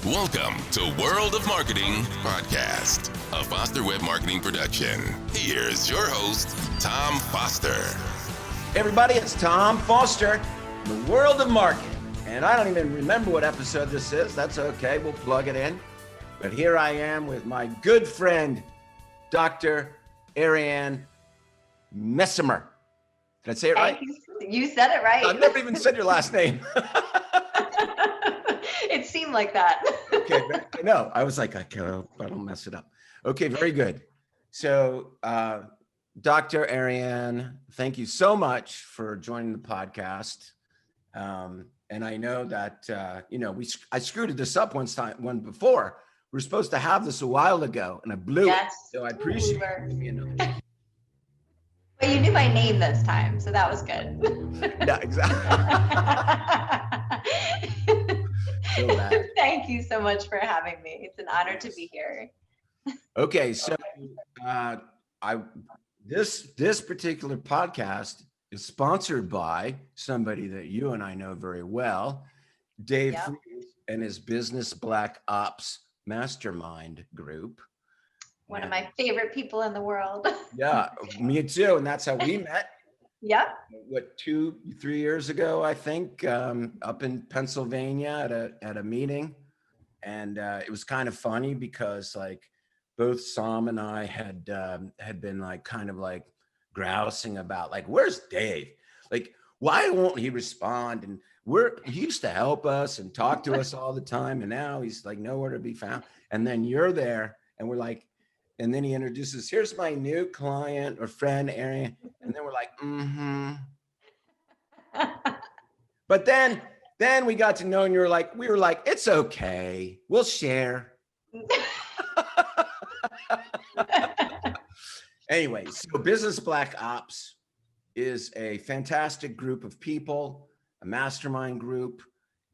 Welcome to World of Marketing Podcast, a Foster Web Marketing production. Here's your host, Tom Foster. Hey everybody, it's Tom Foster, the World of Marketing. And I don't even remember what episode this is. That's okay, we'll plug it in. But here I am with my good friend, Dr. Arianne Missimer. Did I say it right? You said it right. I've never even said your last name. It seemed like that. Okay, no, I was like, I don't mess it up. Okay, very good. So, Dr. Arianne, thank you so much for joining the podcast. And I know that, I screwed this up one before. We were supposed to have this a while ago, and I blew it. So I appreciate it. But you knew my name this time, so that was good. Yeah, exactly. So bad. Thank you so much for having me. It's an honor to be here. Okay, so this particular podcast is sponsored by somebody that you and I know very well, Dave Fries and his Business Black Ops Mastermind group. One of my favorite people in the world. Yeah, me too. And that's how we met. Yep. What, 2-3 years ago, I think, up in Pennsylvania at a meeting. And it was kind of funny because like both Sam and I had been like kind of like grousing about like, where's Dave? Like, why won't he respond? And he used to help us and talk to us all the time. And now he's like nowhere to be found. And then you're there and we're like, and then he introduces, here's my new client or friend, Arianne. And then we're like, But then we got to know, and we were like, it's okay. We'll share. Anyway, so Business Black Ops is a fantastic group of people, a mastermind group.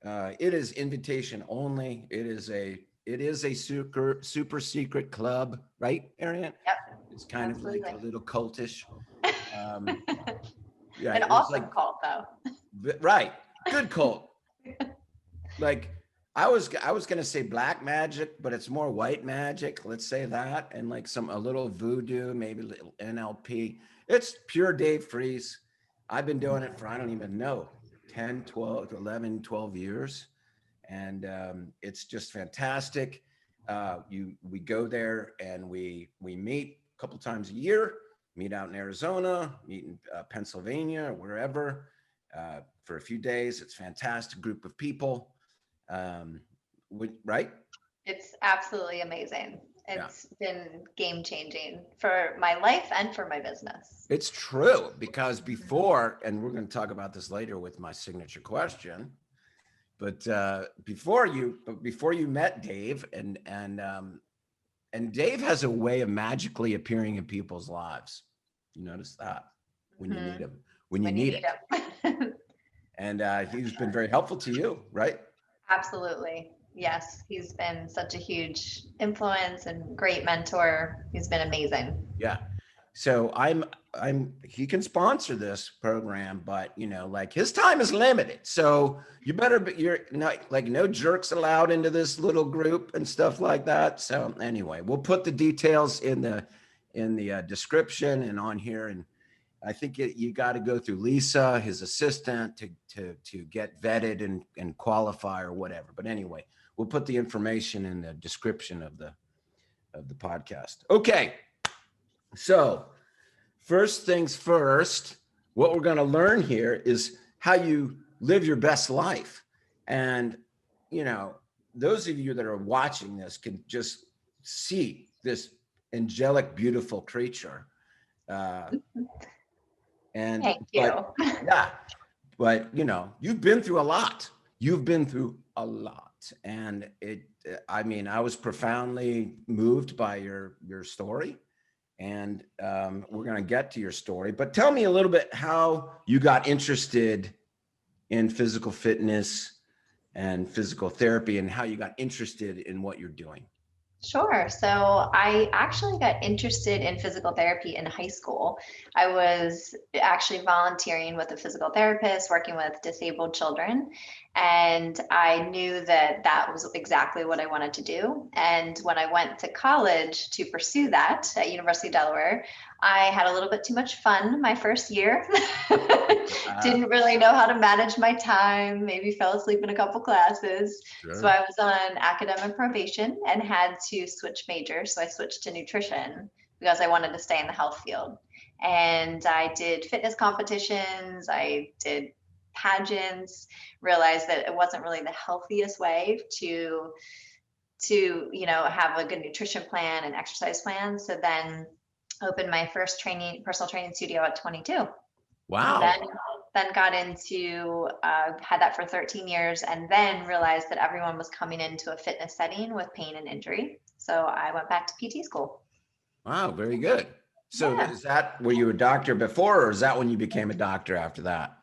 It is invitation only. It is a super secret club, right, Arianne? Yep. It's kind of like a little cultish. Yeah, an awesome cult, though. Right, good cult. Like I was gonna say black magic, but it's more white magic. Let's say that, and like a little voodoo, maybe a little NLP. It's pure Dave Fries. I've been doing it for I don't even know 10, 12, 11, 12 years. And it's just fantastic. We go there and we meet a couple times a year, meet out in Arizona, meet in Pennsylvania, wherever, for a few days. It's a fantastic group of people, right? It's absolutely amazing. It's been game changing for my life and for my business. It's true, because before, and we're going to talk about this later with my signature question, but before you met Dave, and Dave has a way of magically appearing in people's lives. You notice that when you need him, when you need him. And he's been very helpful to you, right? Absolutely. Yes, he's been such a huge influence and great mentor. He's been amazing. Yeah. So he can sponsor this program, but like his time is limited. So you're not like no jerks allowed into this little group and stuff like that. So anyway, we'll put the details in the description and on here. And I think you got to go through Lisa, his assistant, to get vetted and qualify or whatever. But anyway, we'll put the information in the description of the podcast. Okay. So first things first, what we're going to learn here is how you live your best life. And, those of you that are watching this can just see this angelic, beautiful creature. And thank you. But you've been through a lot. And I was profoundly moved by your story. And we're going to get to your story, but tell me a little bit how you got interested in physical fitness and physical therapy and how you got interested in what you're doing. Sure. So I actually got interested in physical therapy in high school. I was actually volunteering with a physical therapist working with disabled children. And I knew that that was exactly what I wanted to do. And when I went to college to pursue that at University of Delaware, I had a little bit too much fun my first year. Didn't really know how to manage my time, maybe fell asleep in a couple classes. Sure. So I was on academic probation and had to switch majors. So I switched to nutrition because I wanted to stay in the health field. And I did fitness competitions, I did pageants, realized that it wasn't really the healthiest way to have a good nutrition plan and exercise plan. So then opened my first personal training studio at 22. Wow. And then got into had that for 13 years, and then realized that everyone was coming into a fitness setting with pain and injury. So I went back to PT school. Wow, very good. So were you a doctor before, or is that when you became a doctor after that?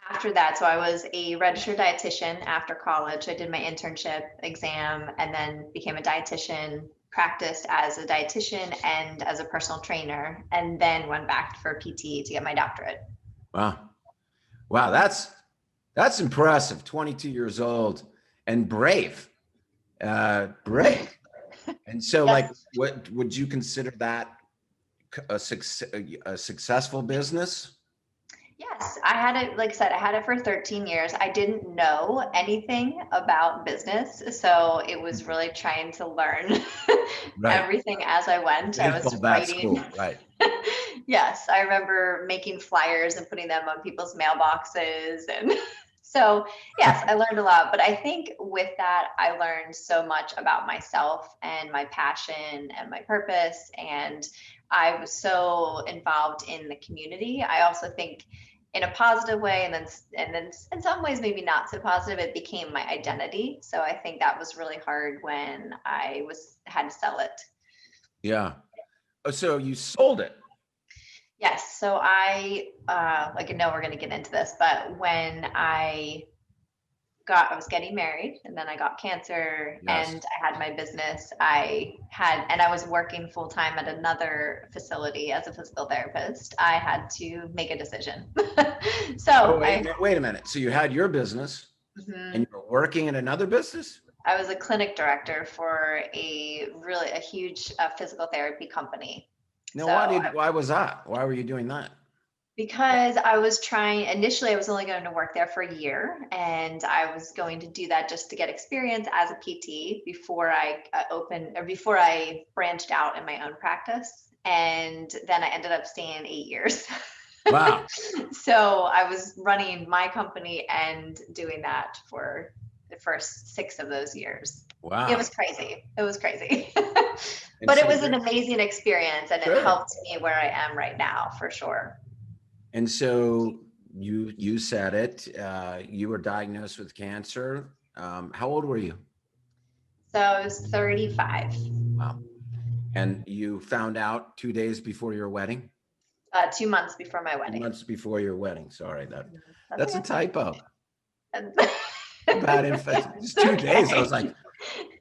After that, so I was a registered dietitian after college. I did my internship exam and then became a dietitian, practiced as a dietitian and as a personal trainer, and then went back for PT to get my doctorate. Wow. Wow, that's impressive. 22 years old and brave. Brave. And so Yes. like, what would you consider that a successful business? Yes, I had it, like I said, I had it for 13 years. I didn't know anything about business, so it was really trying to learn everything as I went. I was writing. Right. Yes, I remember making flyers and putting them on people's mailboxes. And so, yes, I learned a lot. But I think with that, I learned so much about myself and my passion and my purpose. And I was so involved in the community. I also think in a positive way, and then in some ways maybe not so positive, it became my identity. So I think that was really hard when I had to sell it. Yeah. So you sold it. Yes. So I know we're going to get into this, but when I was getting married, and then I got cancer. Yes. And I had my business. I was working full time at another facility as a physical therapist. I had to make a decision. So wait a minute. So you had your business, and you were working in another business? I was a clinic director for a huge physical therapy company. Now, why was that? Why were you doing that? Because initially I was only going to work there for a year, and I was going to do that just to get experience as a PT before I before I branched out in my own practice. And then I ended up staying 8 years. Wow. So I was running my company and doing that for the first 6 of those years. Wow. It was crazy. But it was an amazing experience, and it helped me where I am right now, for sure. And so you said it, you were diagnosed with cancer. How old were you? So I was 35. Wow. And you found out 2 days before your wedding? 2 months before my wedding. 2 months before your wedding. Sorry, that's a typo. Bad info. Just 2 days. I was like,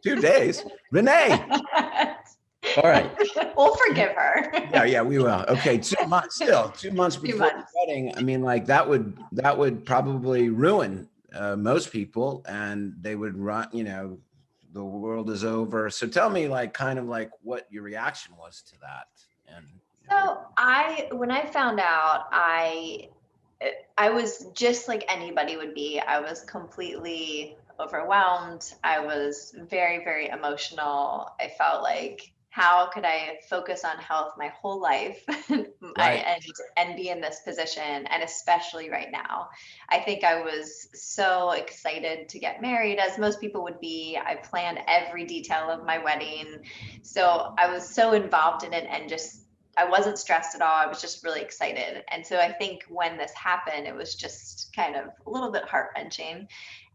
2 days? Renee. All right. We'll forgive her. Yeah, we will. Okay, 2 months still. 2 months before the wedding. I mean, like that would probably ruin most people, and they would run, the world is over. So tell me kind of what your reaction was to that. And so when I found out, I was just like anybody would be. I was completely overwhelmed. I was very, very emotional. I felt like, how could I focus on health my whole life and be in this position? And especially right now, I think I was so excited to get married, as most people would be. I planned every detail of my wedding. So I was so involved in it, and I wasn't stressed at all. I was just really excited. And so I think when this happened, it was just kind of a little bit heart-wrenching.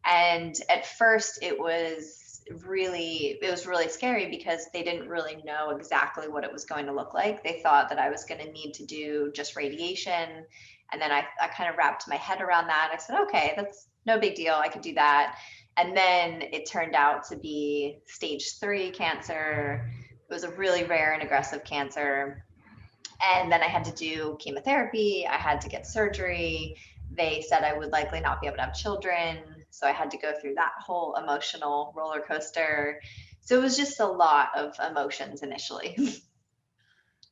And at first it was really scary, because they didn't really know exactly what it was going to look like. They thought that I was going to need to do just radiation. And then I kind of wrapped my head around that. I said, okay, that's no big deal. I could do that. And then it turned out to be stage 3 cancer. It was a really rare and aggressive cancer. And then I had to do chemotherapy. I had to get surgery. They said I would likely not be able to have children. So I had to go through that whole emotional roller coaster. So it was just a lot of emotions initially.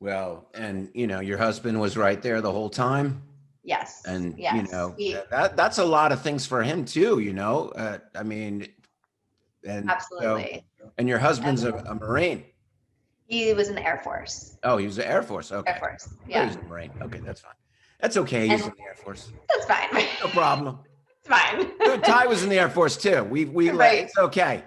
Well, and your husband was right there the whole time. Yes. And Yes. that's a lot of things for him too, I mean, and so, Absolutely. and your husband's a Marine. He was in the Air Force. Oh, he was the Air Force. Okay. Air Force. Oh, Yeah. he's a Marine. Okay, that's fine. That's okay. He's in the Air Force. That's fine. No problem. It's fine. Ty was in the Air Force too. Right. It's okay.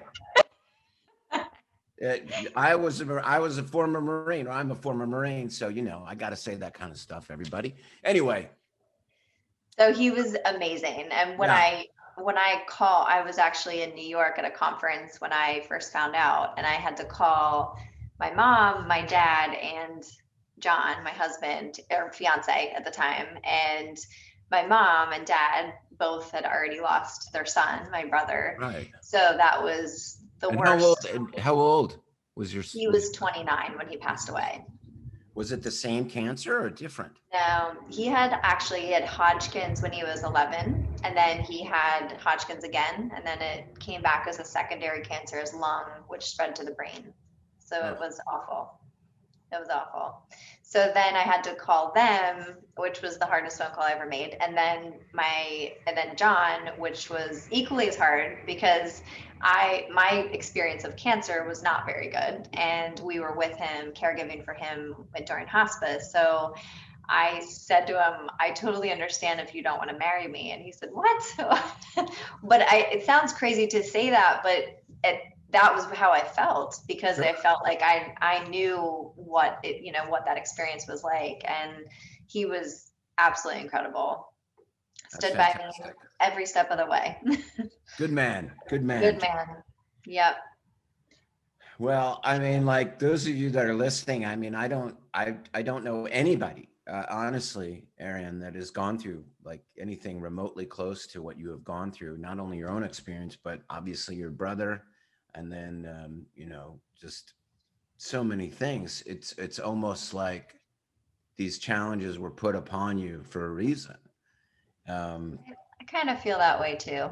I was a former Marine, or I'm a former Marine, so I got to say that kind of stuff, everybody. Anyway. So he was amazing, and when I was actually in New York at a conference when I first found out, and I had to call my mom, my dad, and John, my husband or fiance at the time, and my mom and dad both had already lost their son, my brother. Right. So that was the And worst. how old was your? He was 29 when he passed away. Was it the same cancer or different? No, he had Hodgkin's when he was 11, and then he had Hodgkin's again, and then it came back as a secondary cancer, as lung, which spread to the brain. So It was awful. It was awful. So then I had to call them, which was the hardest phone call I ever made. And then John, which was equally as hard because my experience of cancer was not very good. And we were with him, caregiving for him during hospice. So I said to him, I totally understand if you don't want to marry me. And he said, what? But it sounds crazy to say that, but that was how I felt, because I felt like I knew what that experience was like. And he was absolutely incredible. Stood by me every step of the way. Good man. Good man. Good man. Yep. Well, I mean, like those of you that are listening, I mean, I don't know anybody, honestly, Arianne, that has gone through like anything remotely close to what you have gone through, not only your own experience, but obviously your brother. And then, just so many things. It's almost like these challenges were put upon you for a reason. I kind of feel that way too.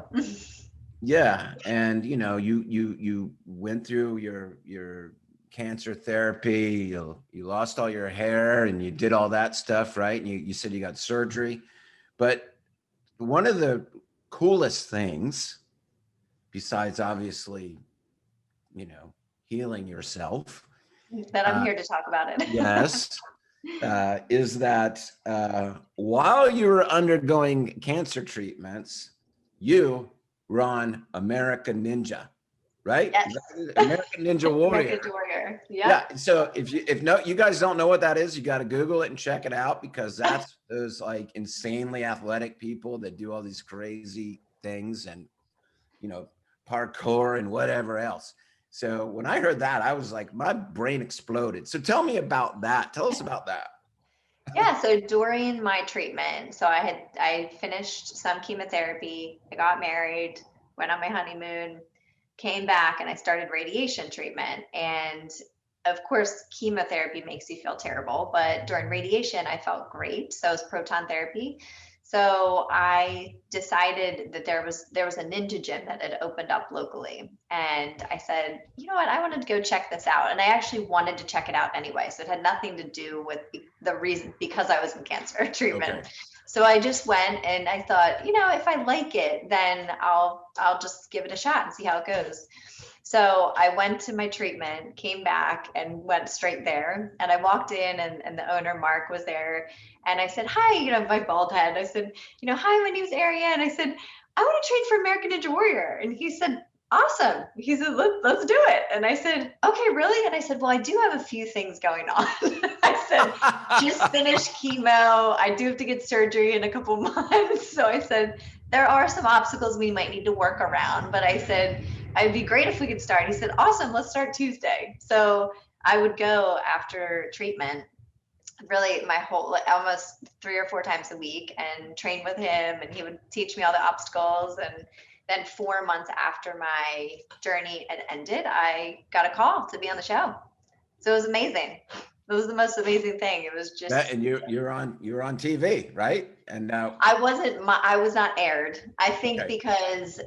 Yeah. And, you went through your cancer therapy, you lost all your hair and you did all that stuff, right? And you said you got surgery. But one of the coolest things, besides obviously, healing yourself. That I'm here to talk about it. Yes. Is that while you were undergoing cancer treatments, you were on American Ninja, right? Yes. American Ninja Warrior. American Warrior. Yep. Yeah. So if you guys don't know what that is, you got to Google it and check it out, because that's those like insanely athletic people that do all these crazy things and, parkour and whatever else. So when I heard that, I was like, my brain exploded. So tell me about that. Tell us about that. Yeah. So during my treatment, so I finished some chemotherapy, I got married, went on my honeymoon, came back, and I started radiation treatment. And of course, chemotherapy makes you feel terrible, but during radiation, I felt great. So it was proton therapy. So I decided that there was a ninja gym that had opened up locally. And I said, you know what, I wanted to go check this out. And I actually wanted to check it out anyway. So it had nothing to do with the reason, because I was in cancer treatment. Okay. So I just went and I thought, if I like it, then I'll just give it a shot and see how it goes. So I went to my treatment, came back, and went straight there. And I walked in, and the owner, Mark, was there. And I said, hi, my bald head. I said, hi, my name's Arianne. I said, I want to train for American Ninja Warrior. And he said, awesome. He said, let's do it. And I said, okay, really? And I said, well, I do have a few things going on. I said, just finished chemo. I do have to get surgery in a couple months. So I said, there are some obstacles we might need to work around. But I said, it'd be great if we could start. He said, awesome, let's start Tuesday. So I would go after treatment, really my whole, almost 3 or 4 times a week, and train with him, and he would teach me all the obstacles. And then 4 months after my journey had ended, I got a call to be on the show. So it was amazing. It was the most amazing thing. It was just And you're on TV, right? And now I was not aired. I think okay. because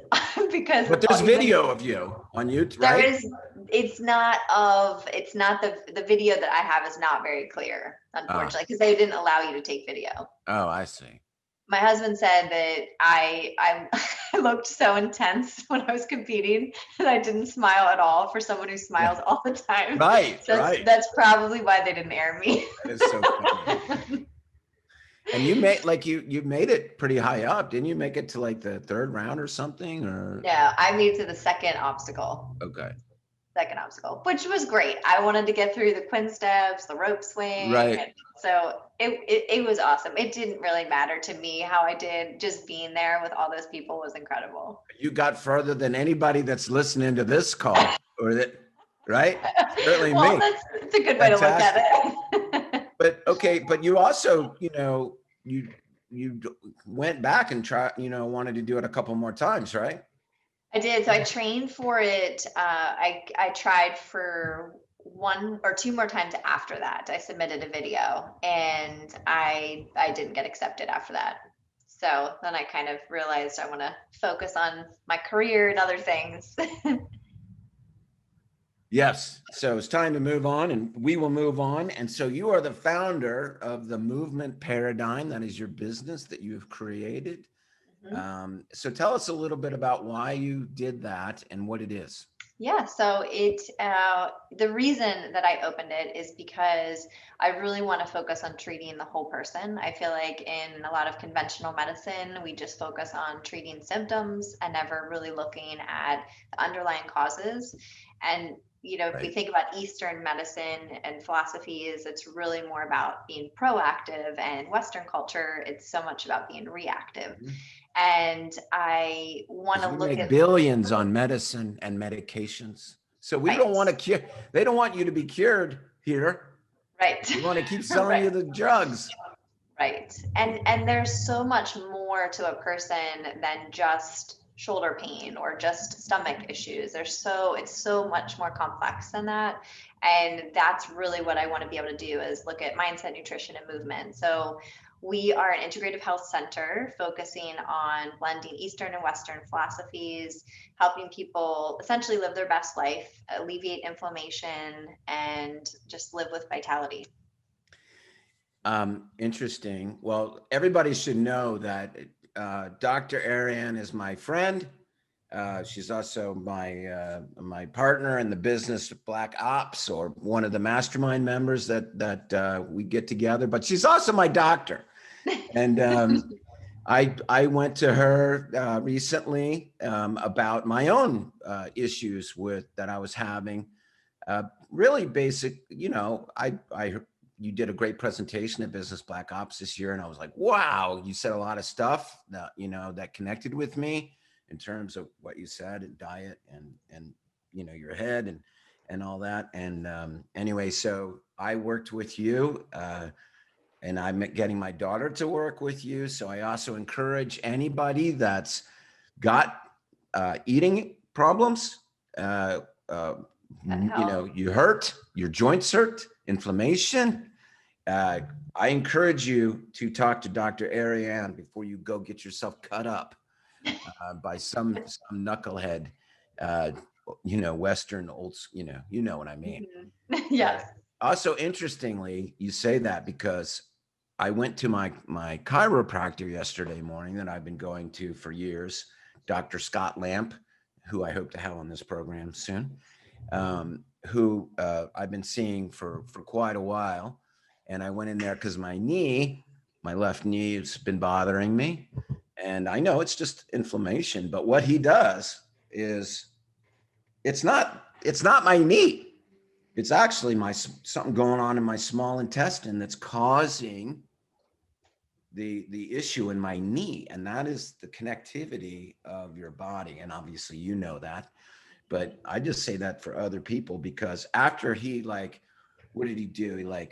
But there's video of you on YouTube, there right? is it's not the video that I have is not very clear, unfortunately, because they didn't allow you to take video. Oh, I see. My husband said that I looked so intense when I was competing and I didn't smile at all for someone who smiles all the time. Right, So right. that's probably why they didn't air me. That is so funny. And you made you made it pretty high up, didn't you? Make it to like the third round or something, or Yeah, I made it to the second obstacle. okay. Second obstacle, which was great. I wanted to get through the Quinn steps, the rope swing. Right. So it was awesome. It didn't really matter to me how I did. Just being there with all those people was incredible. You got further than anybody that's listening to this call, or that, right? Certainly Well, me. that's a good way to look at it. But okay, but you also, you went back and wanted to do it a couple more times, right? I did. So I trained for it. I tried for 1 or 2 more times after that. I submitted a video and I didn't get accepted after that. So then I kind of realized I want to focus on my career and other things. Yes. So it's time to move on, and we will move on. And so you are the founder of the Movement Paradigm. That is your business that you have created. So tell us a little bit about why you did that and what it is. Yeah, so the reason that I opened it is because I really want to focus on treating the whole person. I feel like in a lot of conventional medicine, we just focus on treating symptoms and never really looking at the underlying causes. And if we think about Eastern medicine and philosophies, it's really more about being proactive, and Western culture, it's so much about being reactive. And I want to look at billions on medicine and medications. So we don't want to cure. They don't want you to be cured here. Right. We want to keep selling you the drugs. Right. And there's so much more to a person than just shoulder pain or just stomach issues. It's so much more complex than that. And that's really what I want to be able to do, is look at mindset, nutrition, and movement. So we are an integrative health center focusing on blending Eastern and Western philosophies, helping people essentially live their best life, alleviate inflammation, and just live with vitality. Interesting. Well, everybody should know that Dr. Arianne is my friend. She's also my partner in the business Black Ops, or one of the mastermind members that we get together. But she's also my doctor, and I went to her recently about my own issues that I was having. Really basic, you did a great presentation at Business Black Ops this year, and I was like, wow, you said a lot of stuff that that connected with me, in terms of what you said, and diet and your head and all that. And anyway, so I worked with you, and I'm getting my daughter to work with you. So I also encourage anybody that's got eating problems, you hurt, your joints hurt, inflammation. I encourage you to talk to Dr. Arianne before you go get yourself cut up by some knucklehead, Western old, you know what I mean? Yes. Also, interestingly, you say that because I went to my chiropractor yesterday morning that I've been going to for years, Dr. Scott Lamp, who I hope to have on this program soon, who I've been seeing for quite a while. And I went in there because my left knee has been bothering me. And I know it's just inflammation, but what he does is it's not my knee. It's actually something going on in my small intestine that's causing the issue in my knee. And that is the connectivity of your body. And obviously, that, but I just say that for other people, because after he what did he do? He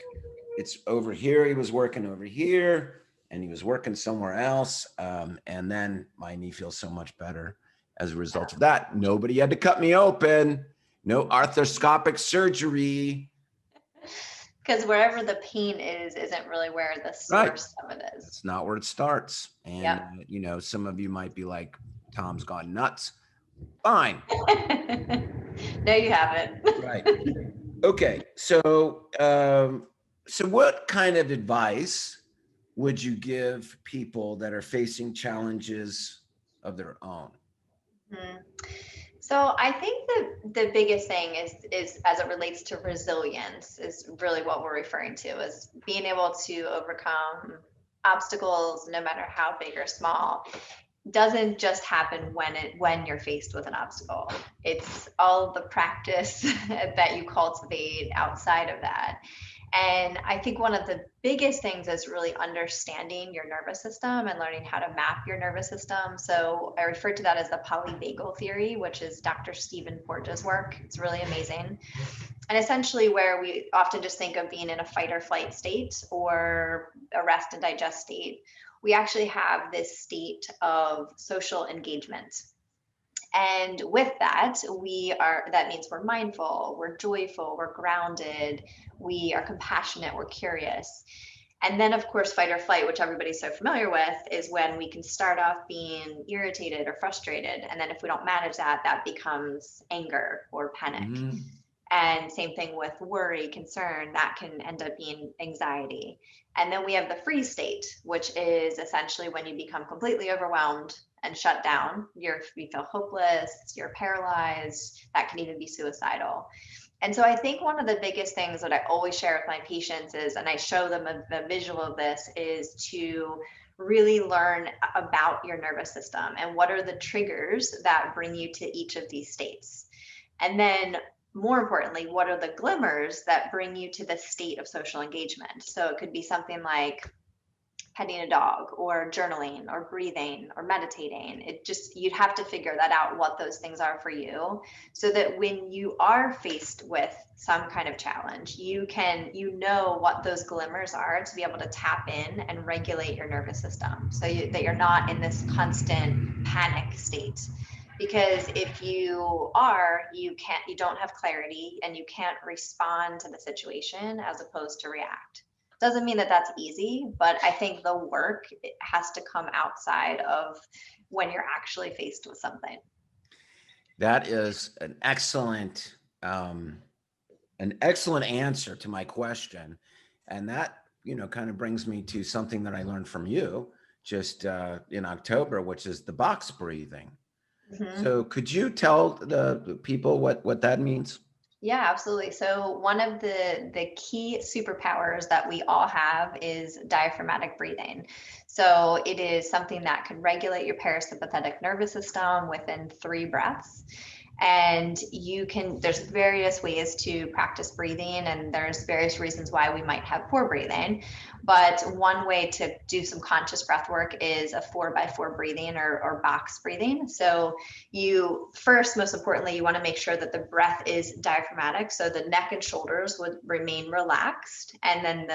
it's over here. He was working over here, and he was working somewhere else. And then my knee feels so much better as a result of that. Nobody had to cut me open. No arthroscopic surgery. Because wherever the pain is, isn't really where the Right. source of it is. It's not where it starts. And, Yep. some of you might be like, Tom's gone nuts. Fine. No, you haven't. Right. Okay. So what kind of advice would you give people that are facing challenges of their own? Mhm. So I think the biggest thing is as it relates to resilience is really what we're referring to, is being able to overcome obstacles no matter how big or small. Doesn't just happen when you're faced with an obstacle. It's all the practice that you cultivate outside of that. And I think one of the biggest things is really understanding your nervous system and learning how to map your nervous system. So I refer to that as the Polybagel Theory, which is Dr. Stephen Porges' work. It's really amazing. And essentially, where we often just think of being in a fight or flight state or a rest and digest state, we actually have this state of social engagement. And with that, that means we're mindful, we're joyful, we're grounded, we are compassionate, we're curious. And then, of course, fight or flight, which everybody's so familiar with, is when we can start off being irritated or frustrated. And then if we don't manage that, that becomes anger or panic. Mm-hmm. And same thing with worry, concern, that can end up being anxiety. And then we have the freeze state, which is essentially when you become completely overwhelmed and shut down. You feel hopeless, you're paralyzed, that can even be suicidal. And so I think one of the biggest things that I always share with my patients is, and I show them a visual of this, is to really learn about your nervous system and what are the triggers that bring you to each of these states. And then more importantly, what are the glimmers that bring you to the state of social engagement? So it could be something like petting a dog or journaling or breathing or meditating. You'd have to figure that out, what those things are for you, so that when you are faced with some kind of challenge, you know what those glimmers are to be able to tap in and regulate your nervous system so that you're not in this constant panic state. Because if you are, you don't have clarity and you can't respond to the situation as opposed to react. Doesn't mean that that's easy, but I think the work has to come outside of when you're actually faced with something. That is an excellent answer to my question. And that, kind of brings me to something that I learned from you just in October, which is the box breathing. Mm-hmm. So could you tell the people what that means? Yeah, absolutely. So one of the key superpowers that we all have is diaphragmatic breathing. So it is something that can regulate your parasympathetic nervous system within 3 breaths. And there's various ways to practice breathing, and there's various reasons why we might have poor breathing. But one way to do some conscious breath work is a 4x4 breathing or box breathing. So most importantly, you want to make sure that the breath is diaphragmatic. So the neck and shoulders would remain relaxed, and then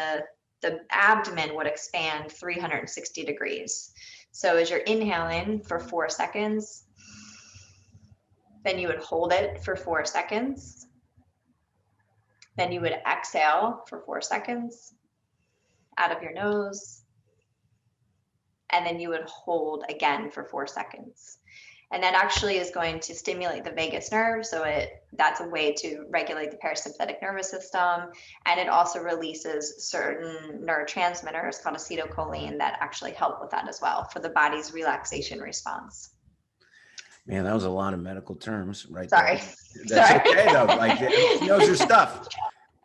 the abdomen would expand 360 degrees. So as you're inhaling for 4 seconds, then you would hold it for 4 seconds. Then you would exhale for 4 seconds out of your nose. And then you would hold again for 4 seconds. And that actually is going to stimulate the vagus nerve. So that's a way to regulate the parasympathetic nervous system. And it also releases certain neurotransmitters called acetylcholine that actually help with that as well for the body's relaxation response. Man, that was a lot of medical terms right Sorry. there. That's Sorry. okay though. Like, she knows her stuff.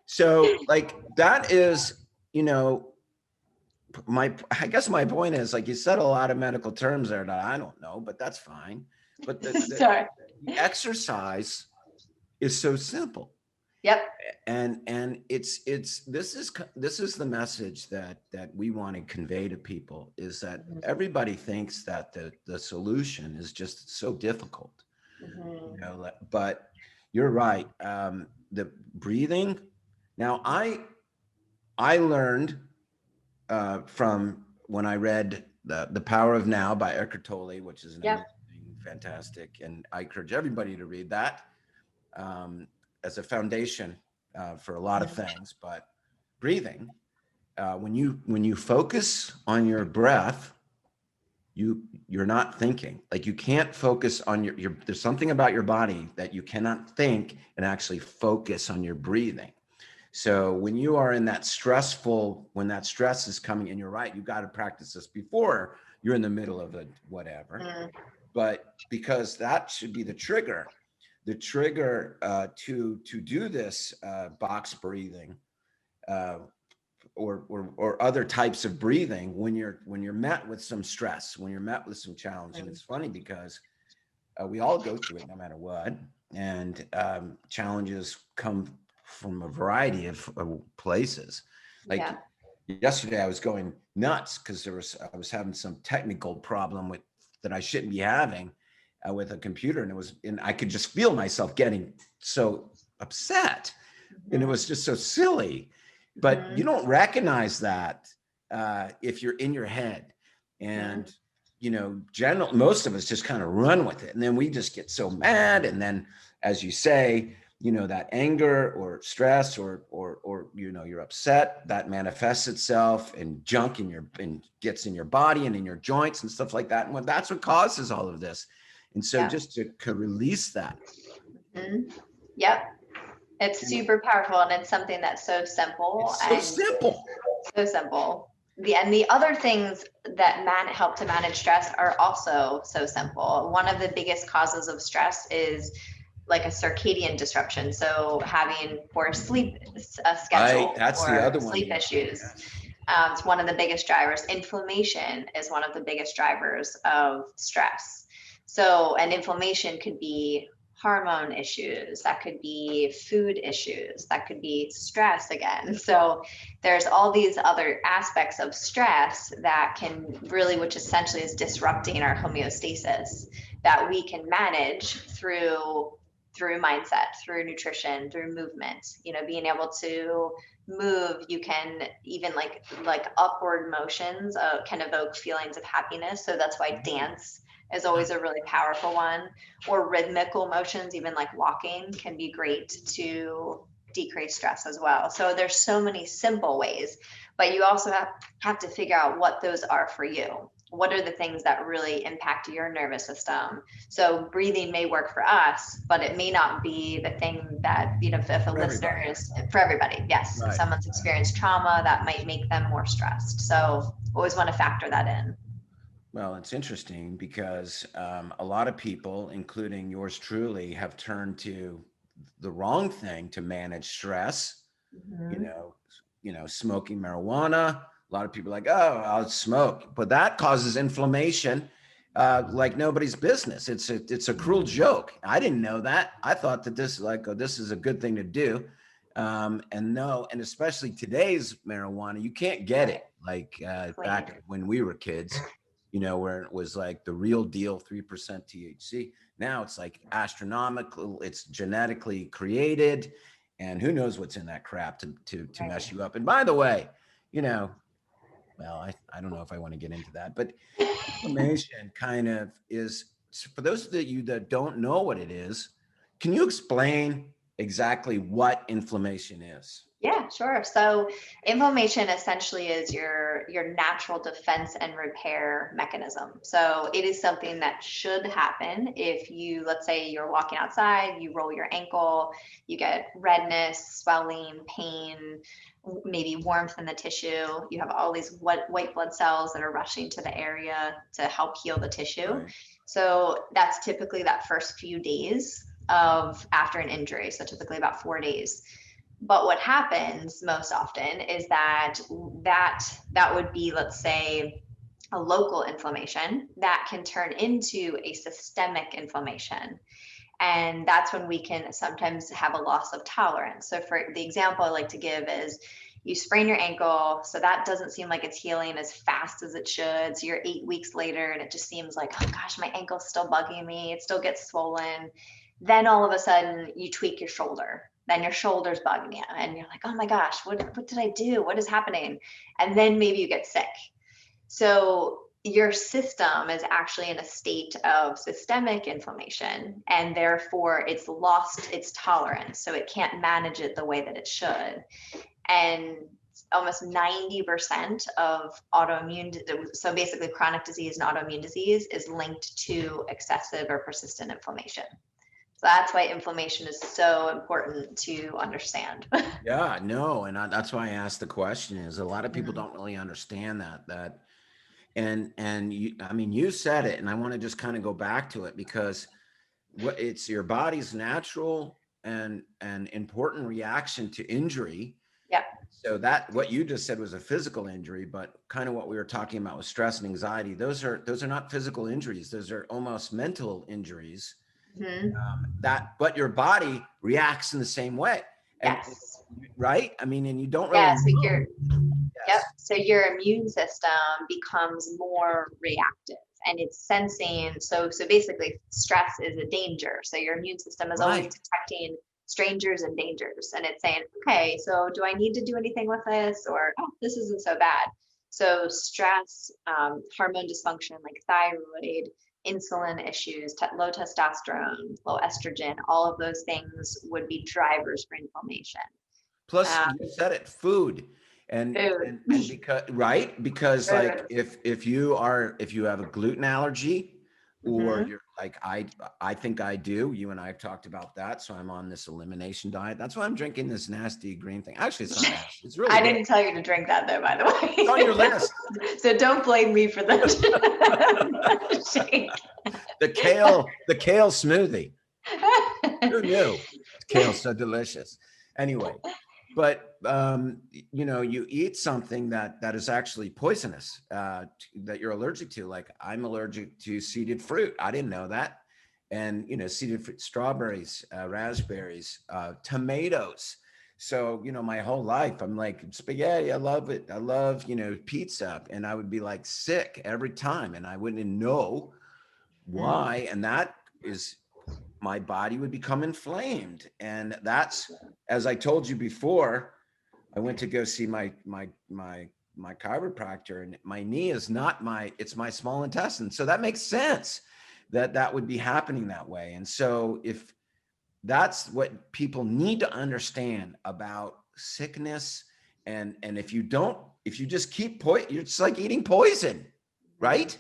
So like that is, I guess my point is, like, you said a lot of medical terms there that I don't know, but that's fine. But the exercise is so simple. Yep. And this is the message that we want to convey to people, is that everybody thinks that the solution is just so difficult. Mm-hmm. But you're right. The breathing. Now I learned from when I read the Power of Now by Eckhart Tolle, which is an amazing, fantastic, and I encourage everybody to read that as a foundation for a lot of things. But breathing, when you focus on your breath, you're not thinking. Like, you can't focus on your there's something about your body that you cannot think and actually focus on your breathing. So when you are in that when that stress is coming, and you're right, you got to practice this before you're in the middle of a whatever. But because that should be the trigger to do this box breathing, or other types of breathing when you're met with some stress, when you're met with some challenge. And it's funny because we all go through it no matter what, and challenges come from a variety of places. Like yesterday, I was going nuts because I was having some technical problem that I shouldn't be having with a computer, and I could just feel myself getting so upset, and it was just so silly. But you don't recognize that if you're in your head, and most of us just kind of run with it, and then we just get so mad, and then, as you say, that anger or stress or you're upset, that manifests itself and junk and gets in your body and in your joints and stuff like that, and that's what causes all of this. And so just to release that. Yep. It's super powerful, and it's something that's so simple. So simple. And the other things that help to manage stress are also so simple. One of the biggest causes of stress is like a circadian disruption. So having poor sleep schedule, that's or the other one. Sleep issues. It's one of the biggest drivers. Inflammation is one of the biggest drivers of stress. So, and inflammation could be hormone issues, that could be food issues, that could be stress again. So there's all these other aspects of stress that can really, which essentially is disrupting our homeostasis, that we can manage through mindset, through nutrition, through movement. Being able to move, you can even like upward motions can evoke feelings of happiness. So that's why dance is always a really powerful one, or rhythmical motions, even like walking, can be great to decrease stress as well. So there's so many simple ways, but you also have to figure out what those are for you. What are the things that really impact your nervous system? So breathing may work for us, but it may not be the thing that, if a listener is for everybody. Yes. Right. If someone's experienced trauma, that might make them more stressed. So always want to factor that in. Well, it's interesting because a lot of people, including yours truly, have turned to the wrong thing to manage stress. Smoking marijuana. A lot of people are like, oh, I'll smoke, but that causes inflammation like nobody's business. It's a cruel joke. I didn't know that. I thought that this is a good thing to do. And especially today's marijuana, you can't get it like back when we were kids. Where it was like the real deal, 3% THC. Now it's like astronomical. It's genetically created, and who knows what's in that crap to mess you up. And by the way, well, I don't know if I want to get into that, but inflammation kind of is, for those of you that don't know what it is, can you explain exactly what inflammation is? Yeah, sure. So inflammation essentially is your natural defense and repair mechanism. So it is something that should happen if you, let's say you're walking outside, you roll your ankle, you get redness, swelling, pain, maybe warmth in the tissue. You have all these white blood cells that are rushing to the area to help heal the tissue. Right. So that's typically that first few days after an injury. So typically about 4 days. But what happens most often is that would be, let's say, a local inflammation that can turn into a systemic inflammation. And that's when we can sometimes have a loss of tolerance. So for the example I like to give is, you sprain your ankle, so that doesn't seem like it's healing as fast as it should. So you're 8 weeks later and it just seems like, oh gosh, my ankle's still bugging me. It still gets swollen. Then all of a sudden you tweak your shoulder. Then your shoulder's bugging you and you're like, oh my gosh, what did I do? What is happening? And then maybe you get sick. So your system is actually in a state of systemic inflammation, and therefore it's lost its tolerance. So it can't manage it the way that it should. And almost 90% of autoimmune, so basically chronic disease and autoimmune disease is linked to excessive or persistent inflammation. So that's why inflammation is so important to understand. Yeah, no, and that's why I asked the question. Is a lot of people Mhm. don't really understand that, and you, I mean, you said it, and I want to just kind of go back to it because what it's your body's natural and important reaction to injury. Yeah. So that what you just said was a physical injury, but kind of what we were talking about with stress and anxiety, those are not physical injuries. Those are almost mental injuries. Mhm. That but your body reacts in the same way. And Yes. right? I mean, and you don't really Yeah. So know. you're, yep. Yes. So your immune system becomes more reactive and it's sensing. So basically stress is a danger. So your immune system is always Right. detecting strangers and dangers. And it's saying, okay, so do I need to do anything with this? Or, oh, this isn't so bad. So stress, hormone dysfunction like thyroid, insulin issues, low testosterone, low estrogen, all of those things would be drivers for inflammation. Plus, Um, you said it, food. And food, and because right? Because like food. if you have a gluten allergy or Mhm. you're like I think I do. You and I have talked about that. So I'm on this elimination diet. That's why I'm drinking this nasty green thing. Actually, it's not nasty. It's really I good. didn't tell you to drink that though, by the It's on your way. list. So don't blame me for the shake. The kale smoothie. Who knew? Kale's so delicious. Anyway, but you know, you eat something that is actually poisonous, that you're allergic to. Like I'm allergic to seeded fruit. I didn't know that. And you know, seeded fruit, strawberries, raspberries, tomatoes. So you know, my whole life I'm like spaghetti. I love it. I love pizza, and I would be like sick every time, and I wouldn't know Mm. why. And that is my body would become inflamed. And that's, as I told you before, I went to go see my chiropractor, and my knee is not it's my small intestine. So that makes sense that would be happening that way. And so if that's what people need to understand about sickness, and if you just keep it's like eating poison, right?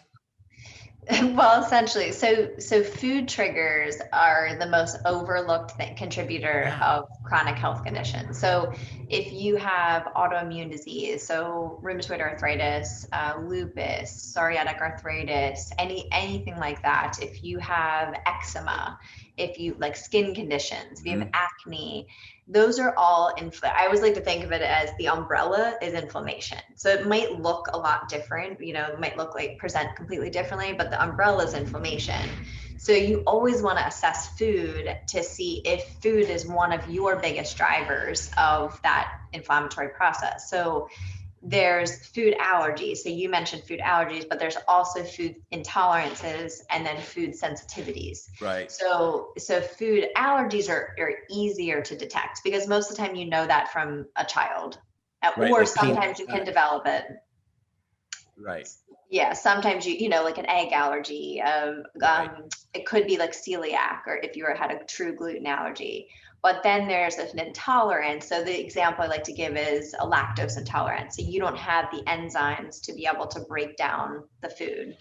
Well, essentially, so food triggers are the most overlooked contributor Yeah. of chronic health conditions. So if you have autoimmune disease, so rheumatoid arthritis, lupus, psoriatic arthritis, anything like that, if you have eczema, if you like skin conditions, if you have Mhm. acne, those are all I always like to think of it as the umbrella is inflammation. So it might look a lot different, it might look like present completely differently, but the umbrella is inflammation. So you always want to assess food to see if food is one of your biggest drivers of that inflammatory process. So there's food allergies. So you mentioned food allergies, but there's also food intolerances and then food sensitivities. Right. So food allergies are easier to detect because most of the time you know that from a child, Right. or Like peanut. sometimes you can develop it. Right. Yeah, sometimes like an egg allergy. Right. It could be like celiac, or if you had a true gluten allergy. But then there's an intolerance. So the example I like to give is a lactose intolerance. So you don't have the enzymes to be able to break down the food.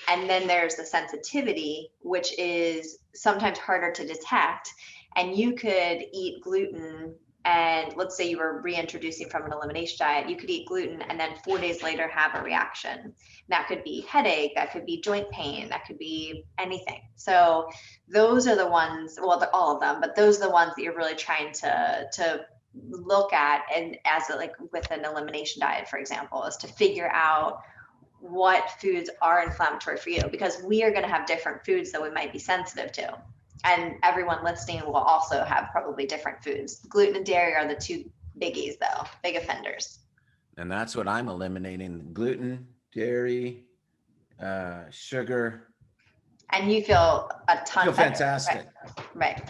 And then there's the sensitivity, which is sometimes harder to detect. And you could eat gluten, and let's say you were reintroducing from an elimination diet, you could eat gluten and then 4 days later have a reaction. That could be headache, that could be joint pain, that could be anything. So those are the ones, well, all of them, but those are the ones that you're really trying to look at, and as like with an elimination diet, for example, is to figure out what foods are inflammatory for you, because we are going to have different foods that we might be sensitive to. And everyone listening will also have probably different foods. Gluten and dairy are the two biggies, though, big offenders. And that's what I'm eliminating: gluten, dairy, sugar. And you feel a I feel ton better. fantastic. Right.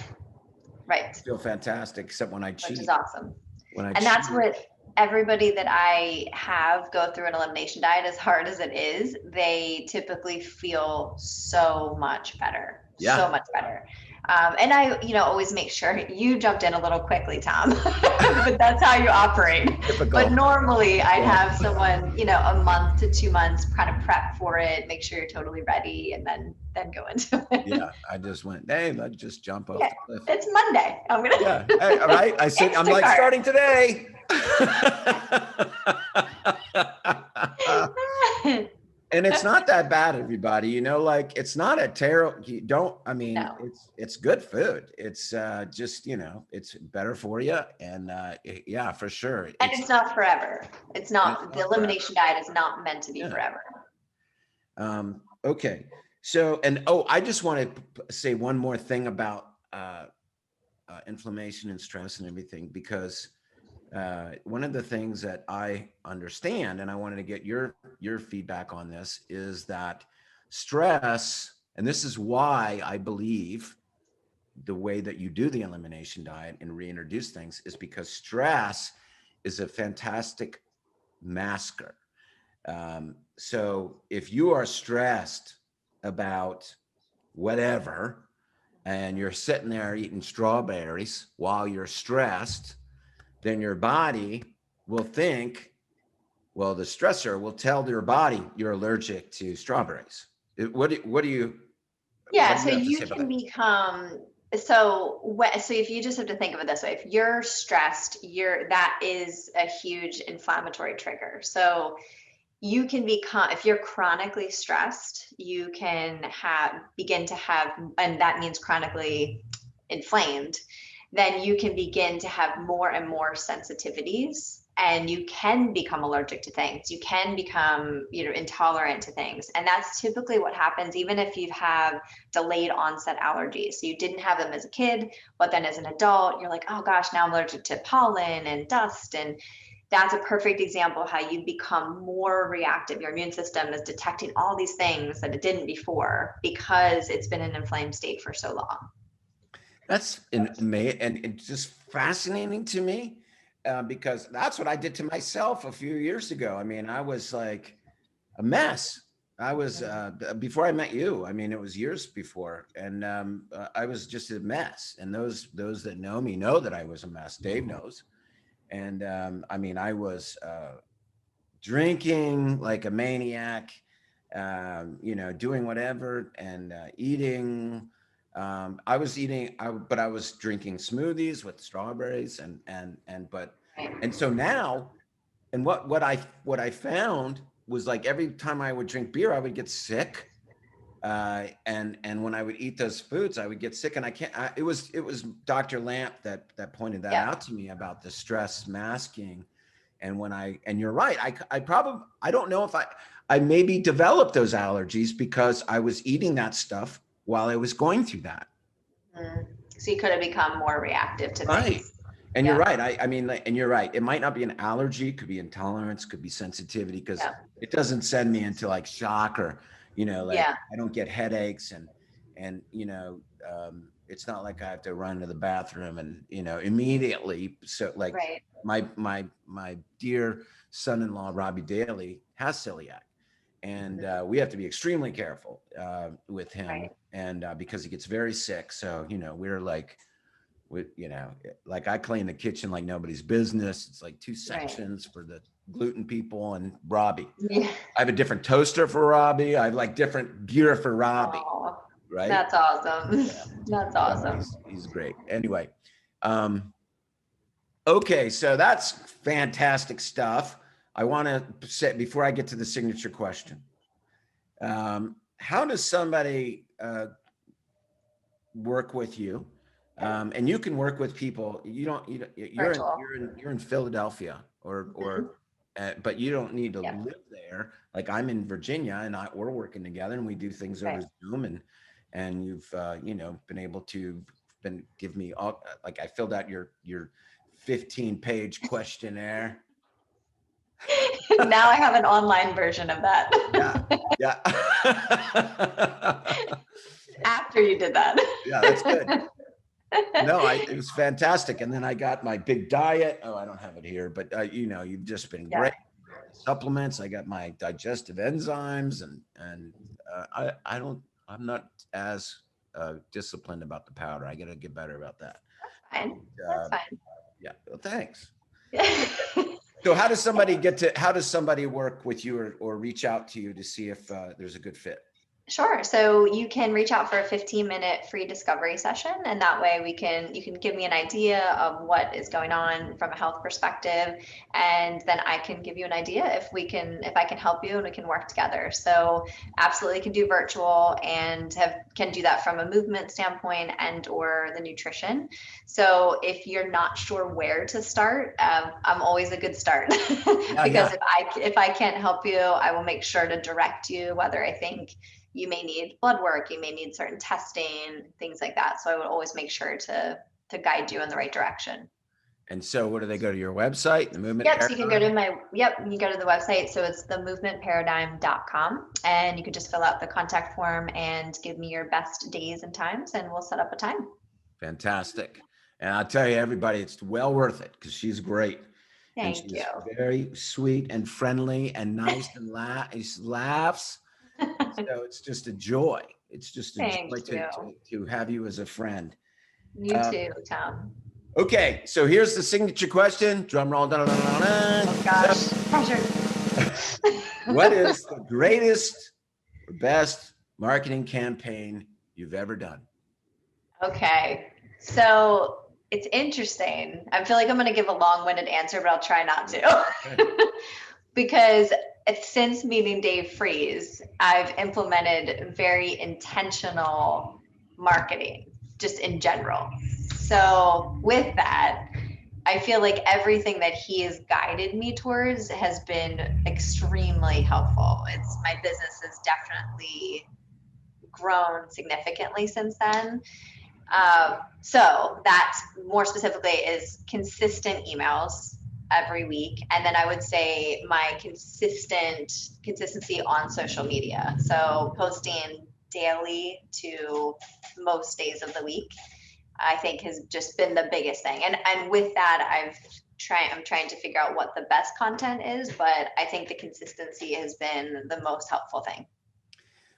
Right. I feel fantastic, except when I Which is cheat. awesome. When I And that's cheat. what everybody that I have go through an elimination diet, as hard as it is, they typically feel so much better, so Yeah. much better. And I, always make sure you jumped in a little quickly, Tom, but that's how you operate. Typical. But normally I have someone, a month to 2 months kind of prep for it, make sure you're totally ready, and then go into it. Yeah, I just went, hey, let's just jump off Yeah, the cliff. it's Monday. I'm gonna. Yeah, hey, all right. I said, I'm like, starting today. And it's not that bad, everybody. Like, it's not a terrible. No. It's good food. It's just, it's better for you, and yeah, for sure. And it's not forever. It's not the elimination diet is not meant to be forever. Okay. So, and I just want to say one more thing about inflammation and stress and everything, because one of the things that I understand, and I wanted to get your feedback on this, is that stress, and this is why I believe the way that you do the elimination diet and reintroduce things, is because stress is a fantastic masker. So if you are stressed about whatever, and you're sitting there eating strawberries while you're stressed, then your body will think, well, the stressor will tell your body you're allergic to strawberries. What do you? Yeah, so you can become, so if you just have to think of it this way, if you're stressed, that is a huge inflammatory trigger. So you can become, if you're chronically stressed, you can begin to have, and that means chronically inflamed, then you can begin to have more and more sensitivities, and you can become allergic to things. You can become, intolerant to things. And that's typically what happens, even if you have delayed onset allergies. So you didn't have them as a kid, but then as an adult, you're like, oh gosh, now I'm allergic to pollen and dust. And that's a perfect example of how you become more reactive. Your immune system is detecting all these things that it didn't before because it's been in an inflamed state for so long. That's amazing, and it's just fascinating to me, because that's what I did to myself a few years ago. I was like a mess. I was before I met you. It was years before, and I was just a mess. And those that know me know that I was a mess. Dave knows. And I was drinking like a maniac, doing whatever, and eating. I was eating, but I was drinking smoothies with strawberries, and so now, and what I found was, like, every time I would drink beer, I would get sick. And when I would eat those foods, I would get sick, and it was Dr. Lamp that pointed that out to me about the stress masking. And and you're right, I don't know if I maybe developed those allergies because I was eating that stuff while I was going through that. So you could have become more reactive to right. things. And you're right. And you're right. It might not be an allergy, it could be intolerance, could be sensitivity, because it doesn't send me into like shock or, I don't get headaches, and it's not like I have to run to the bathroom and, immediately. So like my dear son-in-law, Robbie Daly, has celiac, and we have to be extremely careful with him, and because he gets very sick. So, we're like, like I clean the kitchen like nobody's business. It's like 2 sections for the gluten people and Robbie. I have a different toaster for Robbie. I have like different gear for Robbie. Right? That's awesome. That's awesome. He's great. Anyway, okay, so that's fantastic stuff. I want to say, before I get to the signature question, how does somebody work with you? And you can work with people. You're in Philadelphia, or but you don't need to live there. Like, I'm in Virginia, and we're working together, and we do things over Zoom, and you've been able to give me all, like, I filled out your 15-page questionnaire. Now I have an online version of that. Yeah. After you did that. Yeah, that's good. No, it was fantastic. And then I got my big diet. Oh, I don't have it here, but you've just been great. Supplements. I got my digestive enzymes, and I'm not as disciplined about the powder. I got to get better about that. Fine. That's fine. Yeah. Well, thanks. Yeah. So how does somebody work with you or reach out to you to see if there's a good fit? Sure. So you can reach out for a 15-minute free discovery session, and that way you can give me an idea of what is going on from a health perspective, and then I can give you an idea if I can help you and we can work together. So absolutely can do virtual and can do that from a movement standpoint and or the nutrition. So if you're not sure where to start, I'm always a good start because if I can't help you, I will make sure to direct you, whether I think you may need blood work, you may need certain testing, things like that. So I would always make sure to guide you in the right direction. And so where do they go to your website, the movement? Yep, so you can go to you go to the website. So it's themovementparadigm.com, and you can just fill out the contact form and give me your best days and times, and we'll set up a time. Fantastic. And I'll tell you, everybody, it's well worth it because she's great. Thank and she's you. Very sweet and friendly and nice and laughs. So it's just a joy. It's just a joy to have you as a friend. You too, Tom. Okay, so here's the signature question. Drum roll. Oh gosh, pressure. What is the greatest or best marketing campaign you've ever done? Okay, so it's interesting. I feel like I'm going to give a long-winded answer, but I'll try not to. Because since meeting Dave Freeze, I've implemented very intentional marketing just in general. So with that, I feel like everything that he has guided me towards has been extremely helpful. My business has definitely grown significantly since then. So that more specifically is consistent emails every week. And then I would say my consistency on social media. So posting daily to most days of the week, I think has just been the biggest thing. And with that, I'm trying to figure out what the best content is, but I think the consistency has been the most helpful thing.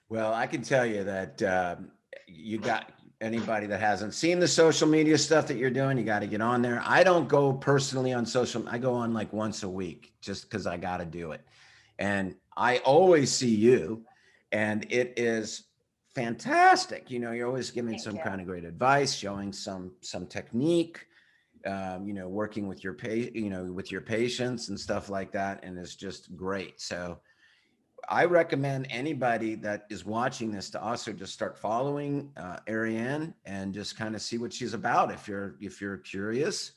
Well, I can tell you that you got anybody that hasn't seen the social media stuff that you're doing, you got to get on there. I don't go personally on social. I go on like once a week just because I got to do it. And I always see you, and it is fantastic. You're always giving kind of great advice, showing some technique, working with your with your patients and stuff like that. And it's just great. So I recommend anybody that is watching this to also just start following Arianne and just kind of see what she's about. If you're curious,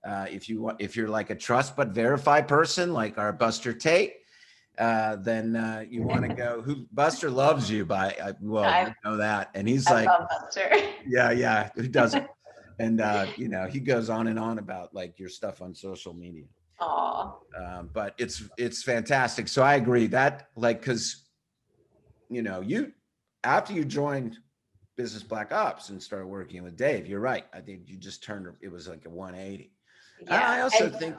if you're like a trust but verify person like our Buster Tate, then you want to go. Buster loves you you know that, and he's like, love Buster. Yeah, who doesn't? And he goes on and on about like your stuff on social media. But it's fantastic. So I agree that because after you joined Business Black Ops and started working with Dave, you're right. I think you just it was like a 180. Yeah, I also think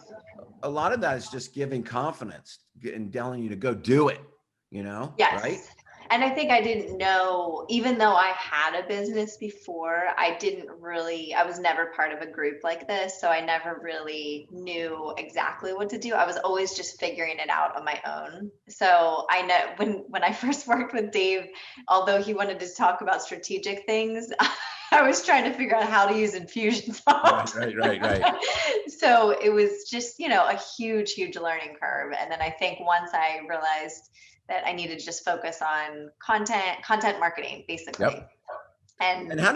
a lot of that is just giving confidence and telling you to go do it, yes. Right? And I think I didn't know, even though I had a business before, I was never part of a group like this. So I never really knew exactly what to do. I was always just figuring it out on my own. So I know when I first worked with Dave, although he wanted to talk about strategic things, I was trying to figure out how to use Infusionsoft. Right. So it was just, a huge learning curve. And then I think once I realized that I needed to just focus on content marketing, basically. Yep. And how